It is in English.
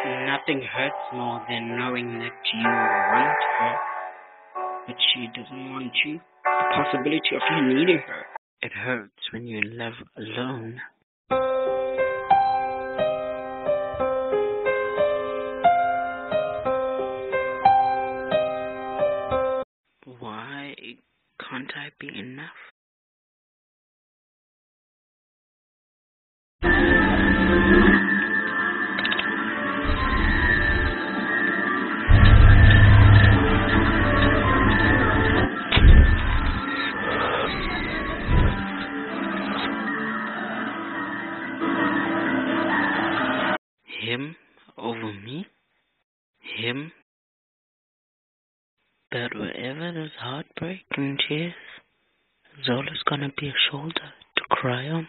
Nothing hurts more than knowing that you want her, but she doesn't want you. The possibility of you needing her. It hurts when you're in love alone. Why can't I be enough? Him over me? Him? But wherever there's heartbreak and tears, there's always gonna be a shoulder to cry on.